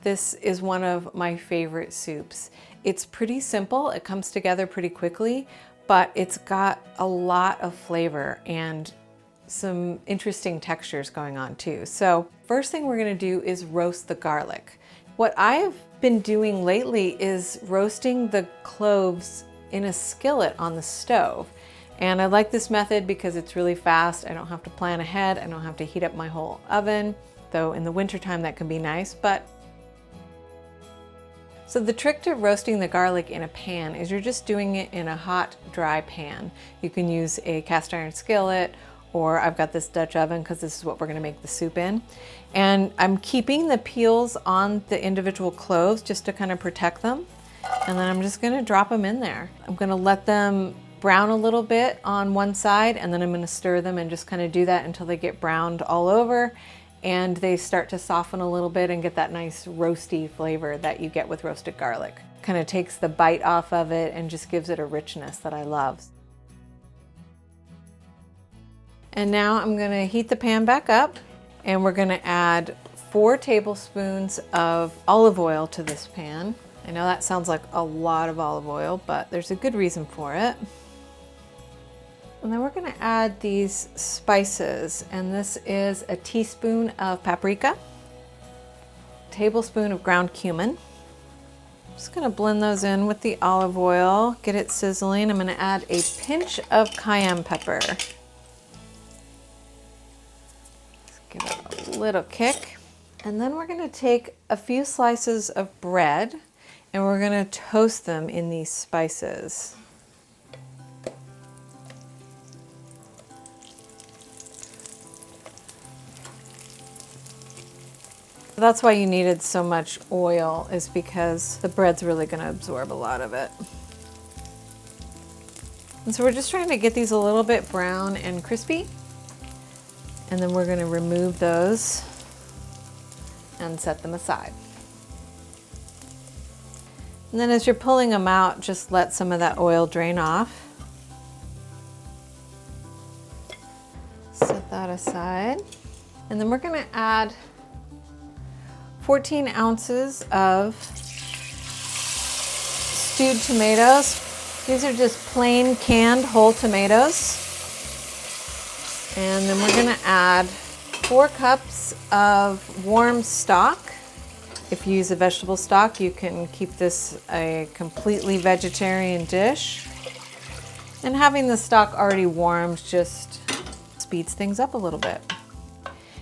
this is one of my favorite soups. It's pretty simple, it comes together pretty quickly, but it's got a lot of flavor and some interesting textures going on too. So first thing we're gonna do is roast the garlic. What I've been doing lately is roasting the cloves in a skillet on the stove. And I like this method because it's really fast. I don't have to plan ahead. I don't have to heat up my whole oven, though in the wintertime that can be nice. So the trick to roasting the garlic in a pan is you're just doing it in a hot, dry pan. You can use a cast iron skillet, or I've got this Dutch oven because this is what we're gonna make the soup in. And I'm keeping the peels on the individual cloves just to kind of protect them. And then I'm just gonna drop them in there. I'm gonna let them brown a little bit on one side, and then I'm gonna stir them and just kind of do that until they get browned all over and they start to soften a little bit and get that nice roasty flavor that you get with roasted garlic. Kind of takes the bite off of it and just gives it a richness that I love. And now I'm gonna heat the pan back up, and we're gonna add 4 tablespoons of olive oil to this pan. I know that sounds like a lot of olive oil, but there's a good reason for it. And then we're gonna add these spices, and this is a teaspoon of paprika, a tablespoon of ground cumin. Just gonna blend those in with the olive oil, get it sizzling. I'm gonna add a pinch of cayenne pepper. Just give it a little kick. And then we're gonna take a few slices of bread and we're gonna toast them in these spices. That's why you needed so much oil, is because the bread's really gonna absorb a lot of it. And so we're just trying to get these a little bit brown and crispy. And then we're gonna remove those and set them aside. And then as you're pulling them out, just let some of that oil drain off. Set that aside. And then we're gonna add 14 ounces of stewed tomatoes. These are just plain canned whole tomatoes. And then we're gonna add 4 cups of warm stock. If you use a vegetable stock, you can keep this a completely vegetarian dish. And having the stock already warmed just speeds things up a little bit.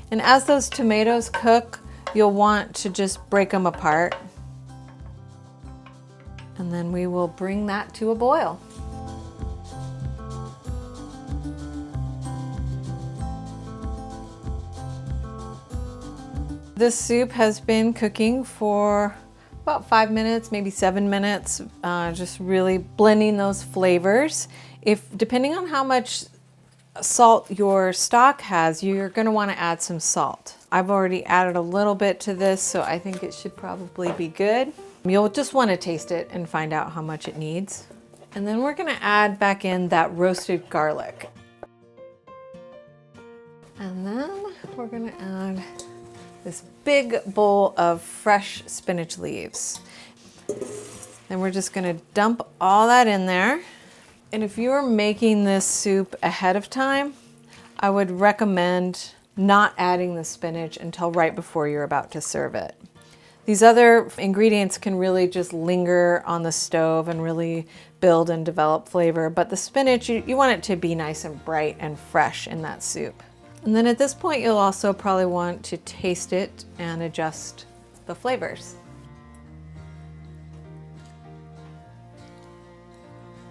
And as those tomatoes cook, you'll want to just break them apart. And then we will bring that to a boil. This soup has been cooking for about 5 minutes, maybe 7 minutes, just really blending those flavors. Depending on how much salt your stock has, you're gonna wanna add some salt. I've already added a little bit to this, so I think it should probably be good. You'll just wanna taste it and find out how much it needs. And then we're gonna add back in that roasted garlic. And then we're gonna add this big bowl of fresh spinach leaves. And we're just gonna dump all that in there. And if you're making this soup ahead of time, I would recommend not adding the spinach until right before you're about to serve it. These other ingredients can really just linger on the stove and really build and develop flavor, but the spinach, you want it to be nice and bright and fresh in that soup. And then at this point, you'll also probably want to taste it and adjust the flavors.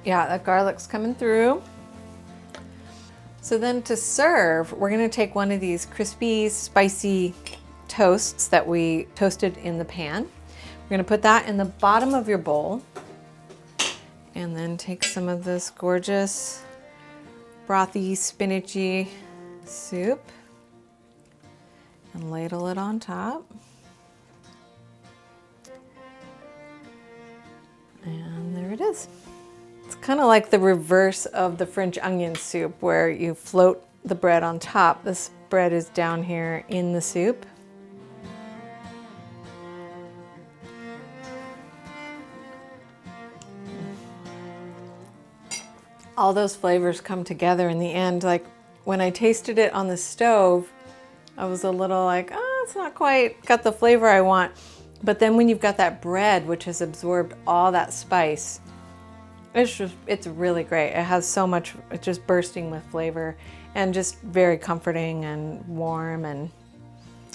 Yeah, that garlic's coming through. So then to serve, we're gonna take one of these crispy, spicy toasts that we toasted in the pan. We're gonna put that in the bottom of your bowl, and then take some of this gorgeous, brothy, spinachy soup and ladle it on top. And there it is. It's kind of like the reverse of the French onion soup, where you float the bread on top. This bread is down here in the soup. all those flavors come together in the end. Like when I tasted it on the stove, I was a little like, oh, it's not quite got the flavor I want. But then when you've got that bread, which has absorbed all that spice, it's really great. It has so much, it's just bursting with flavor and just very comforting and warm, and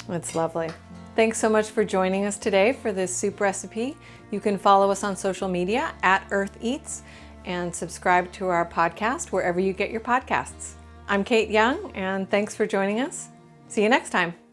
it's lovely. Thanks so much for joining us today for this soup recipe. You can follow us on social media at Earth Eats and subscribe to our podcast wherever you get your podcasts. I'm Kate Young, and thanks for joining us. See you next time.